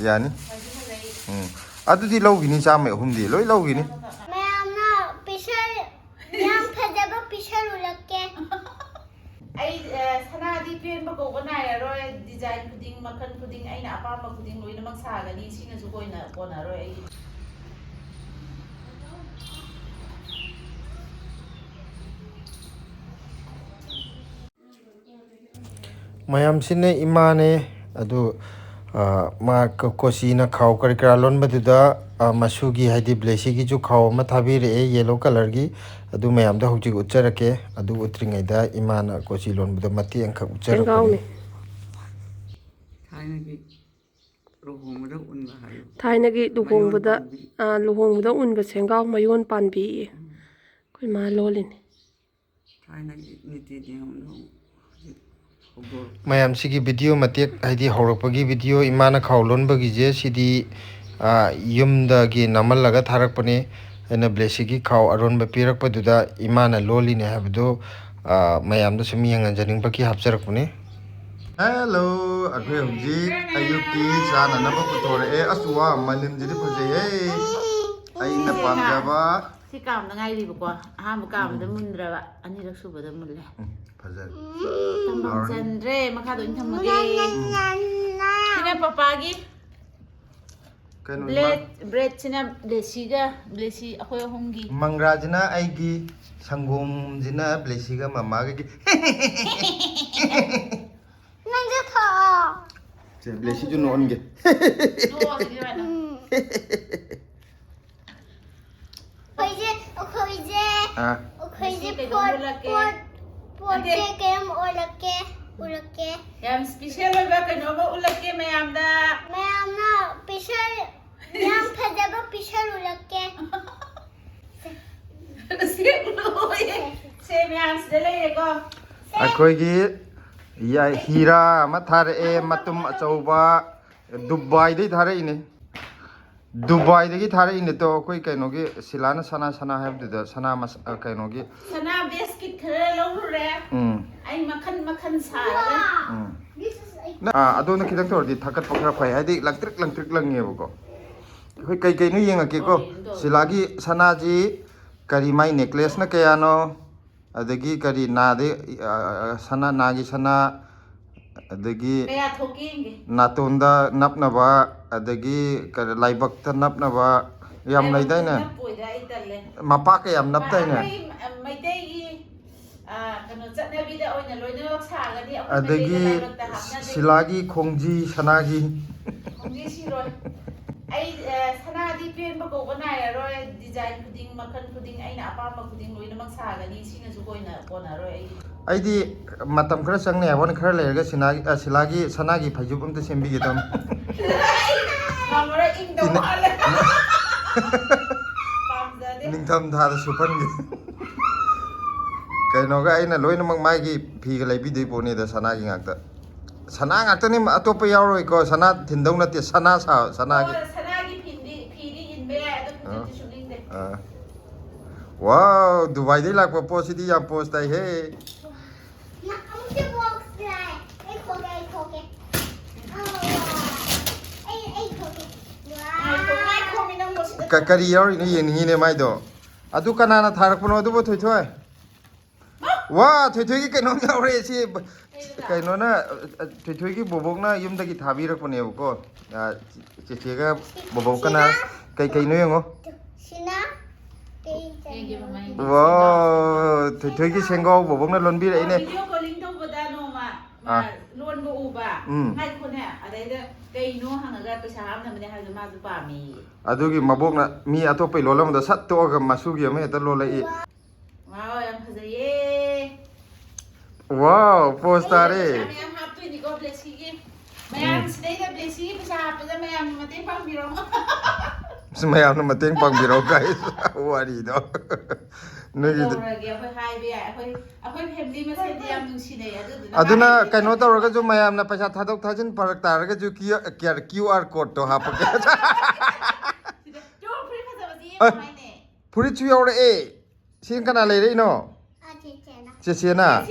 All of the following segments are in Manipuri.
Yani. Aduh lau gini sama di, lo lau gini. Mayamna pisar yang phajaba pisar ulakke. Ai sana di pen ba ko na ya ro design kuding makan kuding ai na apa ma kuding loi na mak sa ga ni sina su koi na ko na ro ai Mayam sini imane adu ma kosi na khau kar kar lon baduda masugi haidi blesi gi ju khau ma thabi re yellow color gi adu mayam da hoji ucharake adu utringai da imana kosi lon bada mati angka ucharake Thainagi luhongbada unba sengaw mayon panbi koi ma lolin Mayam sigi video matek haidi horopagi video imana khawlon bagi je sidi yumda gi namal laga tharak pane ena blesigi khaw aron ba pirak paduda imana loli ne habdo mayam da sumi yang janing baki hapsarak pane Hello akhe humji ayuki sana naba putore aswa manim jidi phuje hey aina pamjaba si kam na ngai ri ba ko ha ma kam da mun dra ba ani rak su ba da mun le phajal tamam chandre makha do in thamage sina papa gi bread sina blesi akhoi homgi mangrajna aigi sangom jina blesiga mama gi Nanja tha. Je blesi ju non ge no gi ba na Porte kem ulakke. Yam special ba kano ba ulakke mayamda. Mayamna pisar yang phajaba pisar ulakke. Se mayam sdele ko. akoi gi ya hira ma thar matum achauba Dubai dei thare ine Dubai degi thare ine to koi kaino gi silana sana have the sana mas kaino gi Sana biscuit khare lo re ai makhan sa adona kidang tor di thakat pakra phai hadi langtrik langne ko koi kai nu yenga ke ko silagi sana ji kari mai necklace na kayano adagi kari na de sana nagi sana adagi kaya thoking natonda napnaba adagi laibakta napnaba yam laidaina mapa ka yam naptaina maidai gi kano chatnabi da oina loina sa ga ni adagi silagi khongji sanagi khongji siroi ai sana di pen ba ko na ya ro design kuding makan kuding ai na apa ma kuding loina mak sa ga ni sina su koi na ko na ro ai aidi matam khara changne abon khara lerga silagi sanagi phajub amta sembi gedam mamara ing do ala pamjade ningtham thada supan ge kaino ga aina loina mak mai gi phi ga laibi dei pone da sanagi ngakta sana ngakta ni atopa yauroi ko sana thindau na te sana sanagi sanagi phidi in be adu shooting de wow Dubai dei lakpa post di yam post dai he kari yauri ni yeni ne mai do adu kanana tharak puno adu bo thoi thoi wa thoi thoi gi kaino yaure si kaino na thoi thoi gi bobok na yum da gi thabi rak pune ko che ga bobok kana kai no yango Sina. wa thoi gi sengo bobok na lon bi re ne video calling to boda no ma lon bo uba ngai ko ne adai da kai no hanga paisa hamna mane ha ma du pa mi adugi mabok na mi atopai lolam da sat to ga masugi me ta lolai wow yam phajaye wow postare yam hap tu ni ko blessing gi mayam sidai da blessing paisa hap da mayam mate pang biro mayam na mateng pang biro guys wari do nagi aduna kaino tawraga ju mayam na paisa thadok thajin parak taraga ju QR code to hapake Puri chu yaure sin kana le re no che na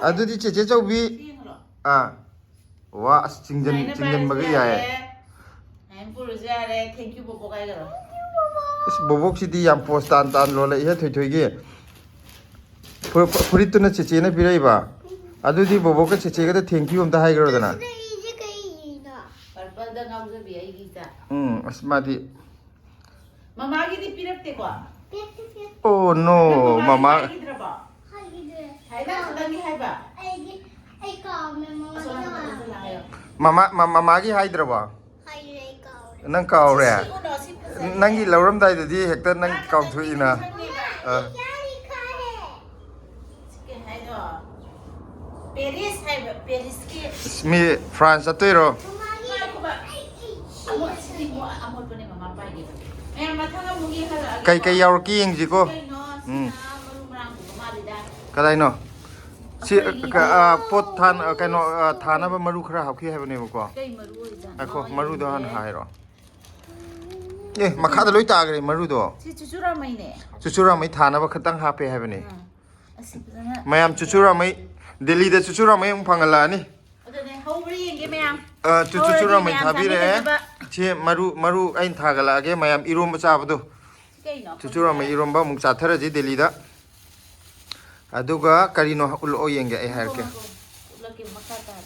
adudi che chau bi 와 ꯑꯁ ꯆꯤꯡꯖꯟꯕꯒ ꯌꯥꯏ ꯍꯥꯏꯅ ꯄꯨꯔꯁꯨ ꯌꯥꯔꯦ ꯊꯦꯡꯛ ꯌꯨ ꯕꯣꯕꯣꯛ ꯍꯥꯏꯒꯔꯣ ꯑꯁ ꯕꯣꯕꯣꯛꯁꯤꯗꯤ ꯌꯥꯝ ꯄꯣꯁ ꯇꯥꯟ ꯂꯣꯜꯂꯛꯏꯍꯦ ꯊꯣꯏꯊꯣꯏꯒꯤ ꯐꯨꯔꯤꯠꯇꯨꯅ ꯆꯦꯆꯦꯅ ꯄꯤꯔꯛꯏꯕ ꯑꯗꯨꯗꯤ ꯕꯣꯕꯣꯛꯀ ꯆꯦꯆꯦꯒꯗ ꯊꯦꯡꯛ ꯌꯨ ꯑꯝꯇ ꯍꯥꯏꯈ꯭ꯔꯣꯗꯅ ꯁꯤꯗ ꯏꯁꯦ ꯀꯩꯅꯣ ꯄꯔꯄꯜꯗ ꯉꯥꯎꯖꯕꯤ ꯑꯩꯒꯤꯗ ꯑꯁ ꯃꯥꯗꯤ ꯃꯃꯥꯒꯤꯗꯤ ꯄꯤꯔꯛꯇꯦꯀꯣ ꯑꯣ ꯅꯣ ꯃꯃꯥ ꯍꯥꯏꯈꯤꯗ꯭ꯔꯕꯣ ꯍꯥꯏꯕ ꯈꯇꯪꯒꯤ ꯍꯥꯏꯕ ꯑꯩ ꯀꯥꯎꯃꯦ ꯃꯃꯥꯒꯤ ꯍꯥꯏꯗ꯭ꯔꯕꯣ ꯍꯥꯏꯔꯦ ꯑꯩ ꯀꯥꯎꯔꯦ ꯅꯪ ꯀꯥꯎꯔꯦ ꯁꯤ ꯎꯅꯣ ꯁꯤ ꯐꯖꯩ ꯅꯪꯒꯤ ꯂꯧꯔꯝꯗꯥꯏꯗꯗꯤ ꯍꯦꯛꯇ ꯅꯪ ꯀꯥꯎꯊꯣꯛꯏꯅ ꯀꯩ ꯍꯥꯏꯅꯣ ꯄꯦꯔꯤꯁ ꯍꯥꯏꯕ ꯄꯦꯔꯤꯁꯀꯤ ꯃꯤ ꯐ꯭ꯔꯥꯟꯁ ꯆꯠꯇꯣꯏꯔꯣ ꯑꯃꯣꯠꯄꯅꯦ ꯃꯃꯥ ꯄꯥꯏꯒꯦ ꯃꯌꯥꯝ ꯃꯊꯪ ꯑꯃꯨꯛ ꯌꯦꯡꯍꯜꯂꯛꯑꯒꯦ ꯀꯩ ꯌꯥꯎꯔꯛꯀꯦ ꯌꯦꯡꯁꯤꯀꯣ ꯀꯩꯅꯣ ꯁꯤꯅ ꯃꯔꯨ ꯃꯔꯥꯡꯒꯨꯝꯕ ꯃꯥꯜꯂꯤꯗ ꯀꯗꯥꯏꯅꯣ ꯁꯤ ꯑꯩꯈꯣꯏꯒꯤꯗꯣ ꯄꯣꯠ ꯀꯩꯅꯣ ꯊꯥꯅꯕ ꯃꯔꯨ ꯈꯔ ꯍꯥꯞꯈꯤ ꯍꯥꯏꯕꯅꯦꯕꯀꯣ ꯀꯩ ꯃꯔꯨ ꯑꯣꯏꯖꯥꯠꯅꯣ ꯑꯩꯈꯣ ꯃꯔꯨꯗꯣ ꯍꯥꯟꯅ ꯌꯦꯡꯒꯦ. ꯍꯥꯏꯔꯣ ꯑꯦ ꯃꯈꯥꯗ ꯂꯣꯏ ꯇꯥꯈ꯭ꯔꯦ ꯃꯔꯨꯗꯣ ꯁꯤ ꯆꯨꯆꯨꯔꯥꯃꯩꯅꯦ ꯆꯨꯆꯨꯔꯥꯃꯩ ꯊꯥꯅꯕ ꯈꯛꯇꯪ ꯍꯥꯞꯄꯦ ꯍꯥꯏꯕꯅꯤ ꯑꯁꯤ ꯐꯖꯅ ꯃꯌꯥꯝ ꯆꯨꯆꯨꯔꯥꯃꯩ ꯗꯦꯜꯂꯤꯗ ꯆꯨꯆꯨꯔꯥꯃꯩ ꯑꯃꯨꯛ ꯐꯪꯍꯜꯂꯛꯑꯅꯤ ꯑꯗꯨꯅꯦ ꯍꯧꯕ꯭ꯔꯥ ꯌꯦꯡꯒꯦ ꯃꯌꯥꯝ ꯆꯨꯆꯨꯔꯥꯃꯩ ꯃꯌꯥꯝ ꯊꯥꯕꯤꯔꯛꯑꯦ ꯆꯥꯃꯤꯟꯅꯅꯕ ꯁꯤ ꯃꯔꯨ ꯑꯩꯅ ꯊꯥꯒꯠꯂꯛꯑꯒꯦ ꯃꯌꯥꯝ ꯏꯔꯣꯝꯕ ꯆꯥꯕꯗꯣ ꯀꯩꯅꯣ ꯆꯨꯆꯨꯔꯥꯃꯩ ꯏꯔꯣꯝꯕ ꯑꯃꯨꯛ ꯆꯥꯊꯔꯁꯤ ꯗꯦꯜꯂꯤꯗ ꯑꯗꯨꯒ ꯀꯔꯤꯅꯣ ꯎꯠꯂꯛꯑꯣ ꯌꯦꯡꯒꯦ ꯑꯩ ꯍꯥꯏꯔꯛꯀꯦ ꯎꯠꯂꯛꯀꯦ ꯃꯈꯥ ꯇꯥꯕ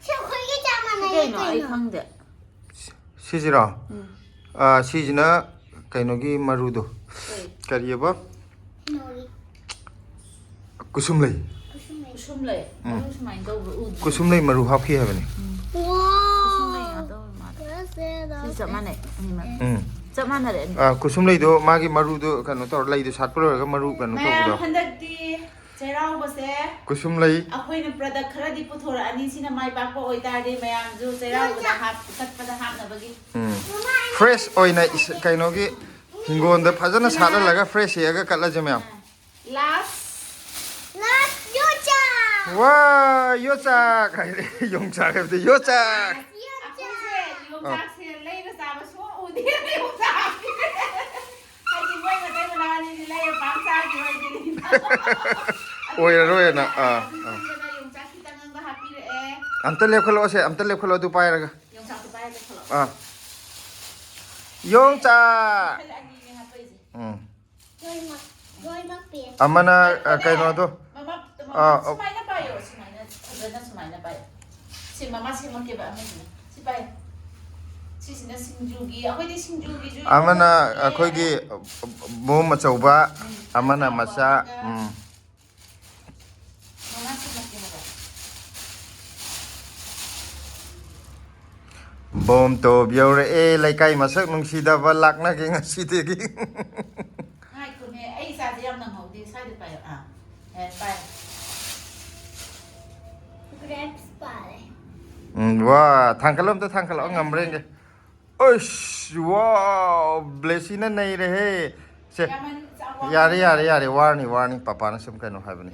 ꯁꯤ ꯑꯩꯈꯣꯏꯒꯤ ꯆꯞ ꯁꯤ ꯃꯥꯟꯅꯩ ꯀꯩꯅꯣ ꯑꯩ ꯈꯪꯗꯦ ꯁꯤꯁꯤꯔꯣ ꯁꯤꯁꯤꯅ ꯀꯩꯅꯣꯒꯤ ꯃꯔꯨꯗꯣ ꯀꯩ ꯀꯔꯤꯑꯕ ꯅꯣꯔꯤ ꯀꯨꯁꯨꯝꯂꯩ ꯀꯨꯁꯨꯝ ꯂꯩ ꯃꯔꯨ ꯁꯨꯃꯥꯏꯅ ꯇꯧꯕ꯭ꯔꯥ ꯎꯗ꯭ꯔꯤ ꯀꯨꯁꯨꯝꯂꯩ ꯃꯔꯨ ꯍꯥꯞꯈꯤ ꯍꯥꯏꯕꯅꯤ ꯀꯨꯁꯨꯝ ꯂꯩ ꯉꯥꯛꯇ ꯑꯣꯏ ꯃꯥꯜꯂꯦ ꯁꯤ ꯆꯞ ꯃꯥꯟꯅꯩ ꯆꯞ ꯃꯥꯟꯅꯔꯦ ꯀꯨꯁꯨꯝꯂꯩꯗꯣ ꯃꯥꯒꯤ ꯃꯔꯨꯗꯣ ꯀꯩꯅꯣ ꯇꯧꯔ ꯂꯩꯗꯣ ꯁꯥꯠꯄ ꯂꯣꯏꯔꯒ ꯃꯔꯨ ꯀꯩꯅꯣ ꯃꯌꯥꯝ ꯇꯧꯕꯗꯣ ꯍꯟꯗꯛꯇꯤ ꯆꯩꯔꯥꯎꯕꯁꯦ ꯀꯨꯁꯨꯝꯂꯩ ꯑꯩꯈꯣꯏꯅ ꯄ꯭ꯔꯗꯛ ꯈꯔꯗꯤ ꯄꯨꯊꯣꯔꯛꯑꯅꯤ ꯁꯤꯅ ꯃꯥꯏ ꯄꯥꯛꯄ ꯑꯣꯏꯇꯥꯔꯗꯤ ꯃꯌꯥꯝꯁꯨ ꯆꯩꯔꯥꯎꯕꯗ ꯆꯠꯄꯗ ꯍꯥꯞꯅꯕꯒꯤ ꯐ꯭ꯔꯦꯁ ꯑꯣꯏꯅ ꯀꯩꯅꯣꯒꯤ ꯍꯤꯡꯒꯣꯜꯗ ꯐꯖꯅ ꯁꯥꯠꯍꯜꯂꯒ ꯐ꯭ꯔꯦꯁ ꯍꯦꯛꯑꯒ ꯀꯠꯂꯁꯦ ꯃꯌꯥꯝ ꯂꯥꯁ ꯌꯣꯆꯥ ꯋꯥ ꯌꯣꯆꯥꯛ ꯍꯥꯏꯔꯦ ꯌꯣꯡꯆꯥꯛ ꯍꯥꯏꯕꯗꯤ ꯌꯣꯆꯥꯛ ꯑꯩꯈꯣꯏꯁꯦ ꯌꯣꯡꯆꯥꯛꯁꯦ ꯂꯩꯔ ꯆꯥꯕ ꯁꯨꯡꯎ ꯎꯗꯦ ꯌꯣꯡꯆꯥꯛ ꯍꯥꯏꯗꯤ ꯃꯣꯏ ꯃꯇꯩ ꯃꯅꯥꯎꯅꯤꯗꯤ ꯂꯩꯔ ꯄꯥꯛ ꯆꯥꯈꯤꯔꯣꯏꯗꯤ ꯑꯣꯏꯔꯔꯣꯏꯅ ꯑꯗꯨꯗꯨꯅ ꯌꯣꯡꯆꯥꯛ ꯈꯤꯇꯪ ꯑꯃꯒ ꯍꯥꯞꯄꯤꯔꯛꯑꯦ ꯑꯝꯇ ꯂꯦꯞꯈꯠꯂꯛꯑꯣꯁꯦ ꯑꯝꯇ ꯂꯦꯞꯈꯠꯂꯣ ꯑꯗꯨ ꯄꯥꯏꯔꯒ ꯌꯣꯡꯆꯥꯛꯇꯣ ꯄꯥꯏꯔꯒ ꯊꯣꯛꯂꯛꯑꯣ ꯌꯣꯡꯆꯥꯛ ꯃꯈꯜ ꯑꯅꯤꯅꯦ ꯍꯥꯞꯄꯛꯏꯁꯦ ꯂꯣꯏꯅꯃꯛ ꯄꯤꯔꯦ ꯑꯃꯅ ꯀꯩꯅꯣꯗꯣ ꯁꯨꯃꯥꯏꯅ ꯄꯥꯏꯌꯣ ꯁꯨꯃꯥꯏꯅ ꯐꯖꯅ ꯁꯨꯃꯥꯏꯅ ꯄꯥꯏꯌꯣ ꯁꯤ ꯃꯃꯥ ꯁꯦꯝꯃꯛꯀꯦꯕ ꯑꯃꯁꯤꯅ ꯁꯤ ꯄꯥꯏꯌꯣ ꯁꯤꯁꯤꯅ ꯁꯤꯡꯖꯨꯒꯤ ꯑꯩꯈꯣꯏꯗꯤ ꯁꯤꯡꯖꯨꯒꯤꯁꯨ ꯑꯃꯅ ꯑꯩꯈꯣꯏꯒꯤ ꯕꯣꯝ ꯑꯆꯧꯕ ꯑꯃꯅ ꯃꯆꯥ ꯃꯃꯥ ꯁꯦꯝꯃꯛꯀꯦ ꯍꯥꯏꯕ ꯕꯣꯝ ꯇꯣꯞ ꯌꯧꯔꯛꯑꯦ ꯂꯩꯀꯥꯏ ꯃꯁꯛ ꯅꯨꯡꯁꯤꯗꯕ ꯂꯥꯛꯅꯒꯦ ꯉꯁꯤꯗꯒꯤ ꯉꯥꯏꯈꯣꯅꯦ ꯑꯩ ꯏꯆꯥꯁꯦ ꯌꯥꯝ ꯅꯪꯍꯧꯗꯦ ꯁ꯭ꯋꯥꯏꯗ ꯄꯥꯏꯌꯣ ꯄꯥꯏꯌꯣ ꯒ꯭ꯔꯦꯞꯁ ꯄꯥꯔꯦ ꯋꯥ ꯊꯥꯡꯀꯠꯂꯣ ꯑꯝꯇ ꯊꯥꯡꯀꯠꯂꯛꯑꯣ ꯉꯝꯕ꯭ꯔꯥ ꯌꯦꯡꯒꯦ ꯑꯁ ꯋꯥ ꯕ꯭ꯂꯦꯁꯤꯅ ꯅꯩꯔꯦꯍꯦ ꯁꯦ ꯌꯥꯔꯦ ꯋꯥꯔꯅꯤ ꯄꯄꯥꯅ ꯁꯨꯝ ꯀꯩꯅꯣ ꯍꯥꯏꯕꯅꯤ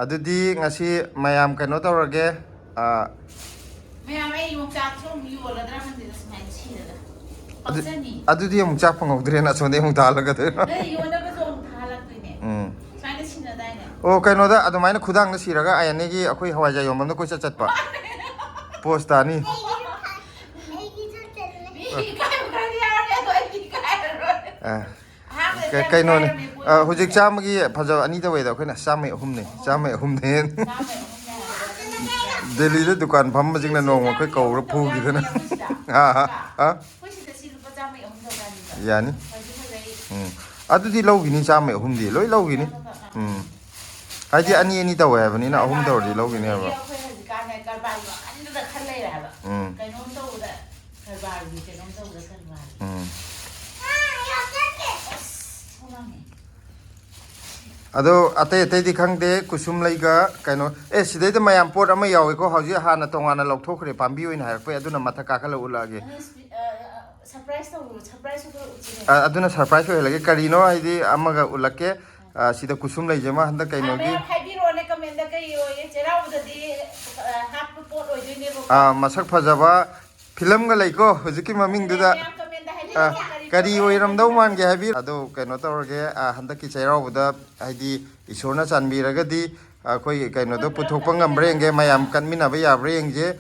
ꯑꯗꯨꯗꯤ ꯉꯁꯤ ꯃꯌꯥꯝ ꯀꯩꯅꯣ ꯇꯧꯔꯒꯦ ꯃꯌꯥꯝ ꯑꯩ ꯌꯣꯡꯆꯥꯛꯁꯨ ꯑꯃꯨꯛ ꯌꯣꯜꯂꯗ꯭ꯔꯥ ꯈꯪꯗꯦꯗ ꯁꯨꯃꯥꯏꯅ ꯁꯤꯔꯒ ꯄꯛꯆꯅꯤ ꯑꯗꯨꯗꯤ ꯑꯃꯨꯛ ꯆꯥꯛ ꯐꯪꯍꯧꯗ꯭ꯔꯦꯅ ꯑꯁꯣꯝꯗꯩ ꯑꯃꯨꯛ ꯇꯥꯍꯜꯂꯒꯗꯣꯏꯔꯣ ꯌꯣꯟꯅꯕꯁꯨ ꯑꯃꯨꯛ ꯊꯥꯍꯜꯂꯛꯇꯣꯏꯅꯦ ꯁꯨꯃꯥꯏꯅ ꯁꯤꯟꯅꯗꯥꯏꯅꯦ ꯑꯣ ꯀꯩꯅꯣꯗ ꯑꯗꯨꯃꯥꯏꯅ ꯈꯨꯗꯥꯡꯗ ꯁꯤꯔꯒ ꯑꯥꯏꯑꯟꯑꯦꯒꯤ ꯑꯩꯈꯣꯏ ꯍꯋꯥꯏꯖꯥꯔ ꯌꯣꯟꯐꯝꯗ ꯀꯣꯏꯆꯠ ꯆꯠꯄ ꯄꯣꯁ ꯇꯥꯅꯤ ꯑꯩꯒꯤꯁꯨ ꯆꯠꯂꯦ ꯏꯀꯥꯏꯕ ꯈꯔꯗꯤ ꯌꯥꯎꯔꯅꯤ ꯑꯗꯣ ꯑꯩꯗꯤ ꯏꯀꯥꯏꯔꯔꯣꯏ ꯀꯩꯅꯣꯅꯦ ꯍꯧꯖꯤꯛ ꯆꯥꯝꯃꯒꯤ ꯐꯖꯕ ꯑꯅꯤ ꯇꯧꯋꯦꯗ ꯑꯩꯈꯣꯏꯅ ꯆꯥꯝꯃꯩ ꯑꯍꯨꯝꯅꯦ ꯗꯦꯜꯂꯤꯗ ꯗꯨꯀꯥꯟ ꯐꯝꯕꯁꯤꯡꯅ ꯅꯣꯡꯃ ꯑꯩꯈꯣꯏ ꯀꯧꯔ ꯄꯨꯈꯤꯗꯅ ꯑꯩꯈꯣꯏ ꯁꯤꯗ ꯁꯤ ꯂꯨꯄꯥ 150 ꯌꯥꯅꯤ ꯑꯗꯨꯗꯤ ꯂꯧꯈꯤꯅꯤ 150 ꯂꯣꯏ ꯂꯧꯈꯤꯅꯤ ꯍꯥꯏꯗꯤ ꯑꯅꯤ ꯇꯧꯋꯦ ꯍꯥꯏꯕꯅꯤꯅ ꯑꯍꯨꯝ ꯇꯧꯔꯗꯤ ꯂꯧꯈꯤꯅꯤ ꯍꯥꯏꯕ ꯑꯩꯈꯣꯏ ꯍꯧꯖꯤꯛꯀꯥꯟꯅꯦ ꯀꯔꯕꯥꯔꯒꯤ ꯋꯥꯈꯜꯗꯨꯗ ꯈꯜ ꯂꯩꯔꯦ ꯍꯥꯏꯕ ꯀꯩꯅꯣꯝ ꯇꯧꯕꯗ ꯀꯔꯕꯥꯔꯒꯤ ꯀꯩꯅꯣꯝ ꯇꯧꯕꯗ ꯀꯔꯕꯥꯔ ꯑꯗꯣ ꯑꯇꯩꯗꯤ ꯈꯪꯗꯦ ꯀꯨꯁꯨꯝꯂꯩꯒ ꯀꯩꯅꯣ ꯁꯤꯗꯩꯗ ꯃꯌꯥꯝ ꯄꯣꯠ ꯑꯃ ꯌꯥꯎꯏꯀꯣ ꯍꯧꯖꯤꯛ ꯍꯥꯟꯅ ꯇꯣꯉꯥꯟꯅ ꯂꯧꯊꯣꯛꯈ꯭ꯔꯦ ꯄꯥꯝꯕꯤ ꯑꯣꯏꯅ ꯍꯥꯏꯔꯛꯄꯩ ꯑꯗꯨꯅ ꯃꯊꯛ ꯀꯥꯈꯠꯂ ꯎꯠꯂꯛꯑꯒꯦ ꯑꯗꯨꯅ ꯁꯔꯄ꯭ꯔꯥꯏꯖ ꯑꯣꯏꯍꯜꯂꯒꯦ ꯀꯔꯤꯅꯣ ꯍꯥꯏꯗꯤ ꯑꯃꯒ ꯎꯠꯂꯛꯀꯦ ꯁꯤꯗ ꯀꯨꯁꯨꯝꯂꯩꯁꯦ ꯑꯃ ꯍꯟꯗꯛ ꯀꯩꯅꯣꯒꯤ ꯍꯥꯏꯕꯤꯔꯛꯑꯣꯅꯦ ꯀꯃꯦꯟꯗ ꯀꯩ ꯑꯣꯏꯌꯦ ꯆꯩꯔꯥꯎꯕꯗꯗꯤ ꯍꯥꯞꯄ ꯄꯣꯠ ꯑꯣꯏꯗꯣꯏꯅꯦꯕꯀꯣ ꯃꯁꯛ ꯐꯖꯕ ꯐꯤꯂꯝꯒ ꯂꯩꯀꯣ ꯍꯧꯖꯤꯛꯀꯤ ꯃꯃꯤꯡꯗꯨꯗ ꯀꯔꯤ ꯑꯣꯏꯔꯝꯗꯧ ꯃꯥꯟꯒꯦ ꯍꯥꯏꯕꯤꯌꯨ ꯑꯗꯣ ꯀꯩꯅꯣ ꯇꯧꯔꯒꯦ ꯍꯟꯗꯛꯀꯤ ꯆꯩꯔꯥꯎꯕꯗ ꯍꯥꯏꯗꯤ ꯏꯁꯣꯔꯅ ꯆꯥꯟꯕꯤꯔꯒꯗꯤ ꯑꯩꯈꯣꯏ ꯀꯩꯅꯣꯗꯣ ꯄꯨꯊꯣꯛꯄ ꯉꯝꯕ꯭ꯔꯥ ꯌꯦꯡꯒꯦ ꯃꯌꯥꯝ ꯀꯟꯃꯤꯟꯅꯕ ꯌꯥꯕ꯭ꯔꯥ ꯌꯦꯡꯁꯦ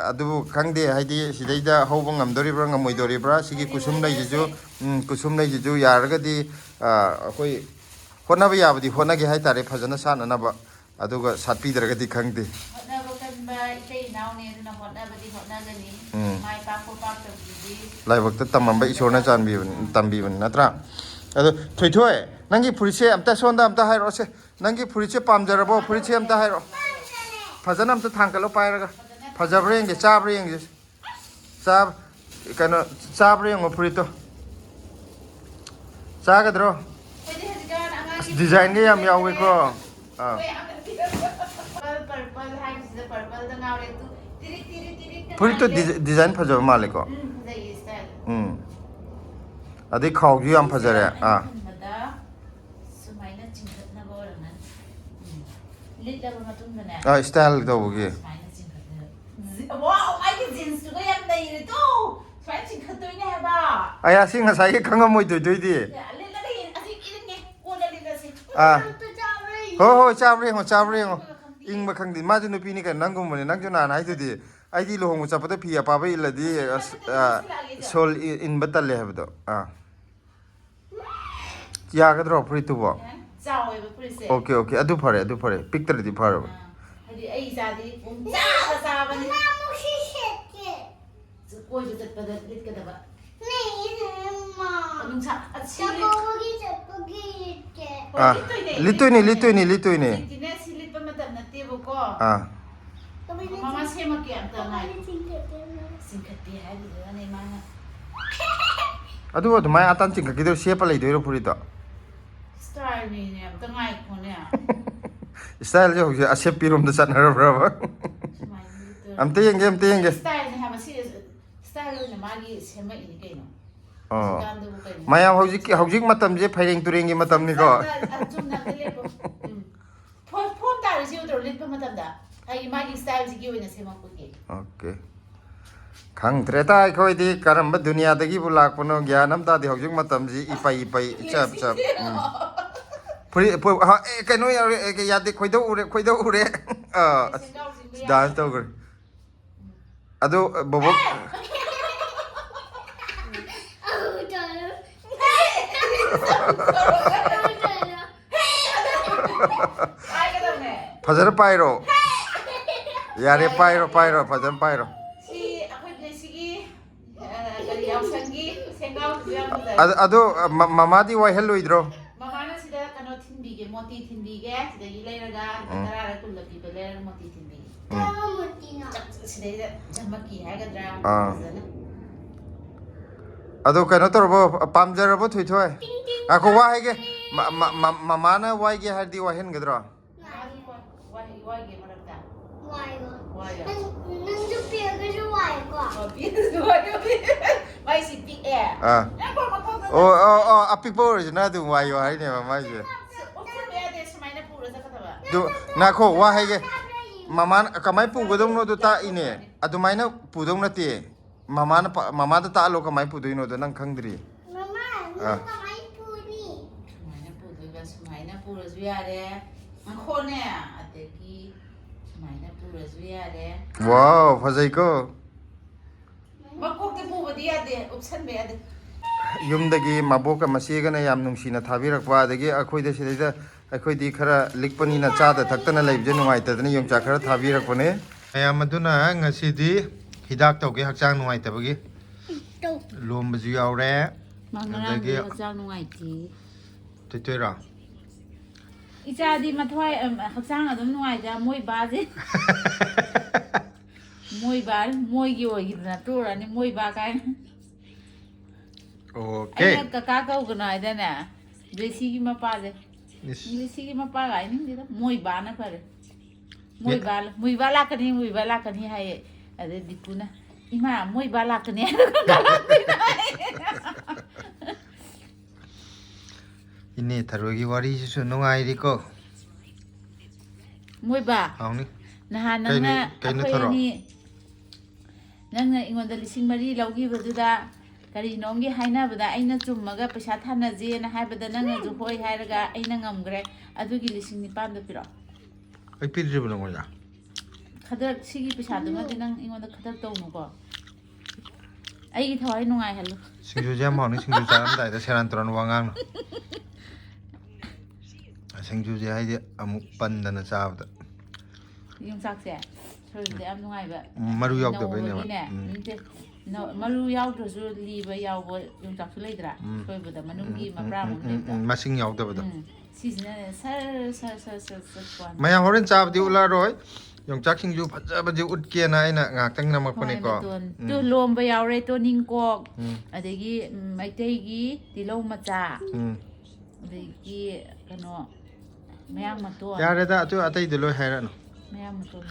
ꯑꯗꯨꯕꯨ ꯈꯪꯗꯦ ꯍꯥꯏꯗꯤ ꯁꯤꯗꯩꯗ ꯍꯧꯕ ꯉꯝꯗꯣꯔꯤꯕ꯭ꯔꯥ ꯉꯝꯃꯣꯏꯗꯣꯔꯤꯕ꯭ꯔꯥ ꯁꯤꯒꯤ ꯀꯨꯁꯨꯝ ꯂꯩꯁꯤꯁꯨ ꯌꯥꯔꯒꯗꯤ ꯑꯩꯈꯣꯏ ꯍꯣꯠꯅꯕ ꯌꯥꯕꯗꯤ ꯍꯣꯠꯅꯒꯦ ꯍꯥꯏꯇꯥꯔꯦ ꯐꯖꯅ ꯁꯥꯟꯅꯅꯕ ꯑꯗꯨꯒ ꯁꯥꯠꯄꯤꯗ꯭ꯔꯒꯗꯤ ꯈꯪꯗꯦ ꯍꯣꯠꯅꯕ ꯀꯟꯕ ꯏꯇꯩ ꯏꯅꯥꯎꯅꯤ ꯑꯗꯨꯅ ꯍꯣꯠꯅꯕꯗꯤ ꯍꯣꯠꯅꯒꯅꯤ ꯃꯥꯏ ꯄꯥꯛꯄ ꯄꯥꯛꯇꯕꯗꯨꯗꯤ ꯂꯥꯏꯕꯛꯇ ꯇꯝꯃꯝꯕ ꯏꯁꯣꯔꯅ ꯇꯝꯕꯤꯕꯅꯤ ꯅꯠꯇ꯭ꯔꯥ ꯑꯗꯣ ꯊꯣꯏꯊꯣꯏ ꯅꯪꯒꯤ ꯐꯨꯔꯤꯠꯁꯦ ꯑꯝꯇ ꯁꯣꯝꯗ ꯑꯝꯇ ꯍꯥꯏꯔꯛꯑꯣꯁꯦ ꯅꯪꯒꯤ ꯐꯨꯔꯤꯠꯁꯦ ꯄꯥꯝꯖꯔꯕꯣ ꯐꯨꯔꯤꯠꯁꯦ ꯑꯝꯇ ꯍꯥꯏꯔꯛꯑꯣ ꯐꯖꯅ ꯑꯝꯇ ꯊꯥꯡꯀꯠꯂꯣ ꯄꯥꯏꯔꯒ ꯐꯖꯕ꯭ꯔꯥ ꯌꯦꯡꯒꯦ ꯆꯥꯕ꯭ꯔꯥ ꯌꯦꯡꯒꯦ ꯀꯩꯅꯣ ꯆꯥꯕ꯭ꯔꯥꯌꯦꯡꯉꯣ ꯐꯨꯔꯤꯠꯇꯣ ꯆꯥꯒꯗ꯭ꯔꯣ ꯑꯩꯈꯣꯏꯗꯤ ꯍꯧꯖꯤꯛꯀꯥꯟ ꯑꯉꯥꯡꯒꯤ ꯗꯤꯖꯥꯏꯟꯒ ꯌꯥꯝ ꯌꯥꯎꯋꯦꯀꯣ ꯄꯔꯄꯜ ꯍꯥꯏꯕꯁꯤꯗ ꯄꯔꯄꯜꯗ ꯉꯥꯎꯔꯦ ꯇꯨ ꯇꯤꯔꯤꯛ ꯇꯤꯔꯤꯛ ꯇꯤꯔꯤꯛ ꯐꯨꯔꯤꯠꯇꯣ ꯗꯤꯖꯥꯏꯟ ꯐꯖꯕ ꯃꯥꯜꯂꯦꯀꯣ ꯐꯖꯩꯌꯦ ꯁ꯭ꯇꯥꯏꯜ ꯑꯗꯩ ꯈꯥꯎꯁꯨ ꯌꯥꯝ ꯐꯖꯔꯦ ꯑꯩꯅ ꯈꯟꯕꯗ ꯁꯨꯃꯥꯏꯅ ꯆꯤꯡꯈꯠꯅꯕ ꯑꯣꯏꯔꯝꯒꯅꯤ ꯂꯤꯠꯂꯕ ꯃꯇꯨꯡꯗꯅꯦ ꯁ꯭ꯇꯥꯏꯜ ꯇꯧꯕꯒꯤ ꯁꯨꯃꯥꯏꯅ ꯆꯤꯡꯈꯠꯅꯕ ꯋꯥꯎ ꯑꯩꯒꯤ ꯖꯤꯟꯁꯇꯨꯒ ꯌꯥꯝ ꯅꯩꯔꯦ ꯇꯣ ꯁꯨꯃꯥꯏꯅ ꯆꯤꯡꯈꯠꯇꯣꯏꯅꯦ ꯍꯥꯏꯕ ꯑꯩ ꯑꯁꯤ ꯉꯁꯥꯏꯒꯤ ꯈꯪꯉꯝꯃꯣꯏꯗꯣꯏꯗꯣꯏꯗꯤ ꯂꯤꯠꯂꯒ ꯑꯁꯤ ꯏꯔꯤꯡꯉꯦ ꯀꯣꯟꯅ ꯂꯤꯠꯂꯁꯤ ꯍꯣꯏ ꯆꯥꯕ꯭ꯔꯥ ꯌꯦꯡꯉꯣ ꯏꯪꯕ ꯈꯪꯗꯦ ꯃꯥꯁꯨ ꯅꯨꯄꯤꯅꯤ ꯀꯩꯅꯣ ꯅꯪꯒꯨꯝꯕꯅꯤ ꯅꯪꯁꯨ ꯅꯍꯥꯟ ꯍꯥꯏꯗꯨꯗꯤ ꯑꯩꯗꯤ ꯂꯨꯍꯣꯡꯕ ꯆꯠꯄꯗ ꯐꯤ ꯑꯄꯥꯕ ꯏꯜꯂꯗꯤ ꯁꯣꯜ ꯏꯟꯕ ꯇꯜꯂꯦ ꯍꯥꯏꯕꯗꯣ ꯌꯥꯒꯗ꯭ꯔꯣ ꯐꯨꯔꯤꯠꯇꯨꯕꯣ ꯆꯥꯎꯋꯦꯕ ꯐꯨꯔꯤꯠꯁꯦ ꯑꯣꯀꯦ ꯑꯗꯨ ꯐꯔꯦ ꯄꯤꯛꯇ꯭ꯔꯗꯤ ꯐꯔꯕ ꯍꯥꯏꯗꯤ ꯑꯩ ꯏꯆꯥꯗꯤ ꯄꯨꯡꯆꯥꯗ ꯆꯥꯕꯅꯤ ꯀꯣꯏꯕ ꯆꯠꯄꯗ ꯂꯤꯠꯀꯗꯕ ꯅꯨꯡꯁꯥ ꯂꯤꯠꯇꯣꯏꯅꯦ ꯍꯧꯖꯤꯛꯇꯤꯅꯦ ꯁꯤ ꯂꯤꯠꯄ ꯃꯇꯝ ꯅꯠꯇꯦꯕꯀꯣ ꯃꯃꯥ ꯁꯦꯝꯃꯛꯀꯦ ꯑꯝꯇ ꯉꯥꯏ ꯆꯤꯡꯈꯠꯄꯤ ꯍꯥꯏꯕꯗꯨꯗꯅꯦ ꯃꯥꯅ ꯑꯗꯨ ꯑꯗꯨꯃꯥꯏꯅ ꯑꯇꯥꯟ ꯆꯤꯡꯈꯠꯈꯤꯗꯣꯏꯔꯣ ꯁꯦꯞꯄ ꯂꯩꯗꯣꯏꯔꯣ ꯐꯨꯔꯤꯠꯇꯣ ꯁ꯭ꯇꯥꯏꯜꯅꯤꯅꯦ ꯑꯝꯇ ꯉꯥꯏꯈꯣꯅꯦ ꯁ꯭ꯇꯥꯏꯜꯁꯦ ꯍꯧꯖꯤꯛ ꯑꯁꯦꯞꯄꯤꯔꯣꯝꯗ ꯆꯠꯅꯔꯕ꯭ꯔꯕ ꯁꯨꯃꯥꯏꯅ ꯑꯝꯇ ꯌꯦꯡꯒꯦ ꯁ꯭ꯇꯥꯏꯜꯅꯤ ꯍꯥꯏꯕ ꯁꯤ ꯁ꯭ꯇꯥꯏꯜ ꯑꯣꯏꯅ ꯃꯥꯒꯤ ꯁꯦꯝꯃꯛꯏꯅꯤ ꯀꯩꯅꯣ ꯑꯣ ꯍꯧꯖꯤꯛꯀꯥꯟꯗꯕꯨ ꯀꯩꯅꯣ ꯃꯌꯥꯝ ꯍꯧꯖꯤꯛ ꯃꯇꯝꯁꯦ ꯐꯩꯔꯦꯡ ꯇꯨꯔꯦꯡꯒꯤ ꯃꯇꯝꯅꯤꯀꯣ ꯆꯨꯝꯅ ꯑꯝꯇ ꯂꯦꯞꯄꯣ ꯐꯣꯝ ꯇꯥꯔꯤꯁꯤ ꯎꯗ꯭ꯔꯣ ꯂꯤꯠꯄ ꯃꯇꯝꯗ ꯍꯥꯏꯗꯤ ꯃꯥꯒꯤ ꯁ꯭ꯇꯥꯏꯜꯁꯤꯒꯤ ꯑꯣꯏꯅ ꯁꯦꯝꯃꯛꯄꯒꯤ ꯑꯣꯀꯦ ꯈꯪꯗ꯭ꯔꯦꯗ ꯑꯩꯈꯣꯏꯗꯤ ꯀꯔꯝꯕ ꯗꯨꯅꯤꯌꯥꯗꯒꯤꯕꯨ ꯂꯥꯛꯄꯅꯣ ꯒ꯭ꯌꯥꯟ ꯑꯃ ꯇꯥꯗꯦ ꯍꯧꯖꯤꯛ ꯃꯇꯝꯁꯤ ꯏꯄꯩ ꯏꯆꯞ ꯐꯨꯔꯤꯠ ꯀꯩꯅꯣ ꯌꯥꯗꯦ ꯈꯣꯏꯗꯧ ꯎꯔꯦ ꯗꯥꯟꯁ ꯇꯧꯈ꯭ꯔꯦ ꯑꯗꯣ ꯕꯣꯕꯣꯛ ꯐꯖꯅ ꯄꯥꯏꯔꯣ ꯌꯥꯔꯦ ꯄꯥꯏꯔꯣ ꯐꯖꯅ ꯄꯥꯏꯔꯣ ꯁꯤ ꯑꯩꯈꯣꯏ ꯁꯤꯒꯤ ꯀꯔꯤ ꯌꯥꯎꯁꯪꯒꯤ ꯁꯦꯡꯒꯥꯎꯁꯤꯁꯨ ꯌꯥꯝ ꯐꯖꯩ ꯑꯗꯣ ꯃꯃꯥꯗꯤ ꯋꯥꯏꯍꯜꯂꯣꯏꯗ꯭ꯔꯣ ꯃꯃꯥꯅ ꯁꯤꯗ ꯀꯩꯅꯣ ꯊꯤꯟꯕꯤꯒꯦ ꯃꯣꯇꯤ ꯊꯤꯟꯕꯤꯒꯦ ꯁꯤꯗꯒꯤ ꯂꯩꯔꯒ ꯂꯨꯄꯥ 10ꯔ 10ꯔ ꯄꯤꯕ ꯂꯩꯔꯒ ꯃꯣꯇꯤ ꯊꯤꯟꯕꯤꯒꯦ ꯁꯤꯗꯩꯗ ꯖꯃꯛꯀꯤ ꯍꯥꯏꯒꯗ꯭ꯔꯥ ꯐꯖꯅ ꯑꯗꯣ ꯀꯩꯅꯣ ꯇꯧꯔꯕꯣ ꯄꯥꯝꯖꯔꯕꯣ ꯊꯣꯏꯊꯣꯏ ꯉꯥꯏꯈꯣ ꯋꯥ ꯍꯥꯏꯒꯦ ꯃꯃꯥꯅ ꯋꯥꯏꯒꯦ ꯍꯥꯏꯔꯗꯤ ꯋꯥꯏꯍꯟꯒꯗ꯭ꯔꯣ ꯋꯥꯏꯒꯦ ꯃꯔꯛꯇ ꯋꯥꯏꯌꯣ ꯅꯪꯁꯨ ꯄꯤꯔꯒꯁꯨ ꯋꯥꯏꯀꯣ ꯃꯥꯏꯁꯤ ꯄꯤꯛꯑꯦ ꯑꯣ ꯑꯄꯤꯛꯄ ꯑꯣꯏꯔꯁꯨꯅ ꯑꯗꯨꯝ ꯋꯥꯏꯌꯣ ꯍꯥꯏꯅꯦꯕ ꯃꯥꯏꯁꯦ ꯎꯞꯁꯟꯕ ꯌꯥꯗꯦ ꯁꯨꯃꯥꯏꯅ ꯄꯨꯔ ꯆꯠꯀꯗꯕ ꯑꯗꯨ ꯉꯥꯏꯈꯣ ꯋꯥ ꯍꯥꯏꯒꯦ ꯃꯃꯥꯅ ꯀꯃꯥꯏꯅ ꯄꯨꯒꯗꯧꯅꯣꯗꯣ ꯇꯥꯛꯏꯅꯦ ꯑꯗꯨꯃꯥꯏꯅ ꯄꯨꯗꯧ ꯅꯠꯇꯦ ꯃꯃꯥꯗ ꯇꯥꯛꯍꯜꯂꯣ ꯀꯃꯥꯏꯅ ꯄꯨꯗꯣꯏꯅꯣꯗꯣ ꯅꯪ ꯈꯪꯗ꯭ꯔꯤ ꯃꯃꯥ ꯅꯪ ꯀꯃꯥꯏꯅ ꯄꯨꯅꯤ ꯁꯨꯃꯥꯏꯅ ꯄꯨꯗꯣꯏꯕ ꯁꯨꯃꯥꯏꯅ ꯄꯨꯔꯁꯨ ꯌꯥꯔꯦ ꯉꯈꯣꯅꯦ ꯑꯗꯒꯤ ꯁꯨꯃꯥꯏꯅ ꯄꯨꯔꯁꯨ ꯌꯥꯔꯦ ꯋꯥꯎ ꯐꯖꯩꯀꯣ ꯃꯀꯣꯛꯇ ꯄꯨꯕꯗꯤ ꯌꯥꯗꯦ ꯎꯞꯁꯟꯕ ꯌꯥꯗꯦ ꯌꯨꯝꯗꯒꯤ ꯃꯕꯣꯛꯀ ꯃꯆꯦꯒꯅ ꯌꯥꯝ ꯅꯨꯡꯁꯤꯅ ꯊꯥꯕꯤꯔꯛꯄ ꯑꯗꯒꯤ ꯑꯩꯈꯣꯏꯗ ꯁꯤꯗꯩꯗ ꯑꯩꯈꯣꯏꯗꯤ ꯈꯔ ꯂꯤꯛꯄꯅꯤꯅ ꯆꯥꯗ ꯊꯛꯇꯅ ꯂꯩꯕꯁꯦ ꯅꯨꯡꯉꯥꯏꯇꯗꯅ ꯌꯣꯡꯆꯥꯛ ꯈꯔ ꯊꯥꯕꯤꯔꯛꯄꯅꯦ ꯃꯌꯥꯝ ꯑꯗꯨꯅ ꯉꯁꯤꯗꯤ ꯍꯤꯗꯥꯛ ꯇꯧꯒꯦ ꯍꯛꯆꯥꯡ ꯅꯨꯡꯉꯥꯏꯇꯕꯒꯤ ꯂꯣꯝꯕꯁꯨ ꯌꯥꯎꯔꯦ ꯉꯔꯥꯡꯗꯤ ꯍꯛꯆꯥꯡ ꯅꯨꯡꯉꯥꯏꯇꯦ ꯊꯣꯏꯊꯣꯏꯔꯣ ꯏꯆꯥꯗꯤ ꯃꯊ꯭ꯋꯥꯏ ꯍꯛꯆꯥꯡ ꯑꯗꯨꯝ ꯅꯨꯡꯉꯥꯏꯇ ꯃꯣꯏ ꯕꯥꯁꯦ ꯃꯣꯏꯒꯤ ꯑꯣꯏꯈꯤꯗꯅ ꯇꯣꯛꯔꯅꯤ ꯃꯣꯏ ꯕꯥ ꯀꯥꯏꯅ ꯑꯣꯀꯦ ꯑꯩꯅ ꯀꯀꯥ ꯀꯧꯒꯅꯣ ꯍꯥꯏꯗꯅꯦ ꯕ꯭ꯂꯦꯁꯤꯒꯤ ꯃꯄꯥꯁꯦ ꯕ꯭ꯂꯦꯁꯤꯒꯤ ꯃꯄꯥꯒ ꯍꯥꯏꯅꯤꯡꯗꯦꯗ ꯃꯣꯏ ꯕꯥꯅ ꯐꯔꯦ ꯃꯣꯏ ꯕꯥ ꯂꯥꯛꯀꯅꯤ ꯍꯥꯏꯌꯦ ꯑꯗꯩ ꯗꯤꯄꯨꯅ ꯏꯃꯥ ꯃꯣꯏ ꯕꯥ ꯂꯥꯛꯀꯅꯤ ꯏꯅꯦ ꯊꯔꯣꯏꯒꯤ ꯋꯥꯔꯤꯁꯤꯁꯨ ꯅꯨꯡꯉꯥꯏꯔꯤꯀꯣ ꯃꯣꯏꯕꯥ ꯍꯥꯎꯅꯤ ꯅꯍꯥꯟ ꯅꯪꯅ ꯀꯩꯅꯣ ꯑꯩꯈꯣꯏ ꯊꯔꯣ ꯑꯅꯤ ꯅꯪꯅ ꯑꯩꯉꯣꯟꯗ 4,000 ꯂꯧꯈꯤꯕꯗꯨꯗ ꯀꯔꯤꯅꯣꯝꯒꯤ ꯍꯥꯏꯅꯕꯗ ꯑꯩꯅ ꯆꯨꯝꯃꯒ ꯄꯩꯁꯥ ꯊꯥꯅꯁꯦꯅ ꯍꯥꯏꯕꯗ ꯅꯪꯅꯁꯨ ꯍꯣꯏ ꯍꯥꯏꯔꯒ ꯑꯩꯅ ꯉꯝꯈ꯭ꯔꯦ ꯑꯗꯨꯒꯤ 9,000 ꯄꯤꯔꯛꯑꯣ ꯑꯩ ꯄꯤꯗ꯭ꯔꯤꯕ ꯅꯉꯣꯟꯗ ꯈꯗꯔ ꯁꯤꯒꯤ ꯄꯩꯁꯥꯗꯨꯃꯗꯤ ꯅꯪ ꯑꯩꯉꯣꯟꯗ ꯈꯗꯔ ꯇꯧꯅꯨꯀꯣ ꯑꯩꯒꯤ ꯊꯋꯥꯏ ꯅꯨꯡꯉꯥꯏꯍꯜꯂꯨ ꯁꯤꯡꯖꯨꯁꯦ ꯌꯥꯝ ꯍꯥꯎꯅꯤ ꯁꯤꯡꯖꯨ ꯆꯥꯔꯝꯗꯥꯏꯗ ꯁꯦꯔꯥꯟ ꯇꯨꯔꯥꯟ ꯋꯥ ꯉꯥꯡꯅꯨ ꯁꯤꯡꯖꯨꯁꯦ ꯍꯥꯏꯗꯤ ꯑꯃꯨꯛ ꯄꯟꯗꯅ ꯆꯥꯕꯗ ꯌꯣꯡꯆꯥꯛꯁꯦ ꯁꯣꯏꯕꯗ ꯌꯥꯝ ꯅꯨꯡꯉꯥꯏꯕ ꯃꯔꯨ ꯌꯥꯎꯗꯕꯩꯅꯦꯕ ꯅꯧꯕꯒꯤꯅꯦ ꯅꯠꯇꯦ ꯃꯔꯨ ꯌꯥꯎꯗ꯭ꯔꯁꯨ ꯂꯤꯕ ꯌꯥꯎꯕ ꯌꯣꯡꯆꯥꯛꯁꯨ ꯂꯩꯗ꯭ꯔꯥ ꯁꯣꯏꯕꯗ ꯃꯅꯨꯡꯒꯤ ꯃꯄ꯭ꯔꯥ ꯑꯃ ꯂꯩꯕꯗ ꯃꯁꯤꯡ ꯌꯥꯎꯗꯕꯗꯣ ꯁꯤꯁꯤꯅꯅꯦ ꯁꯔ ꯃꯌꯥꯝ ꯍꯣꯔꯦꯟ ꯆꯥꯕꯗꯤ ꯎꯠꯂꯛꯑꯔꯣꯏ ꯌꯣꯡꯆꯥꯛ ꯁꯤꯡꯖꯨ ꯐꯖꯕꯗꯤ ꯎꯠꯀꯦꯅ ꯑꯩꯅ ꯉꯥꯏꯍꯥꯛꯇꯪ ꯍꯣꯏ ꯅꯝꯃꯛꯄꯅꯤꯀꯣ ꯃꯇꯣꯟ ꯇꯨ ꯂꯣꯝꯕ ꯌꯥꯎꯔꯦ ꯇꯣꯅꯤꯡꯀꯣꯛ ꯑꯗꯒꯤ ꯃꯩꯇꯩꯒꯤ ꯇꯤꯜꯍꯧ ꯃꯆꯥ ꯑꯗꯒꯤ ꯀꯩꯅꯣ ꯃꯌꯥꯡ ꯃꯇꯣꯟ ꯌꯥꯔꯦꯗ ꯑꯇꯩꯗꯣ ꯂꯣꯏ ꯍꯥꯏꯔꯛꯑꯅꯨ ꯃꯌꯥꯡ ꯃꯇꯣꯟ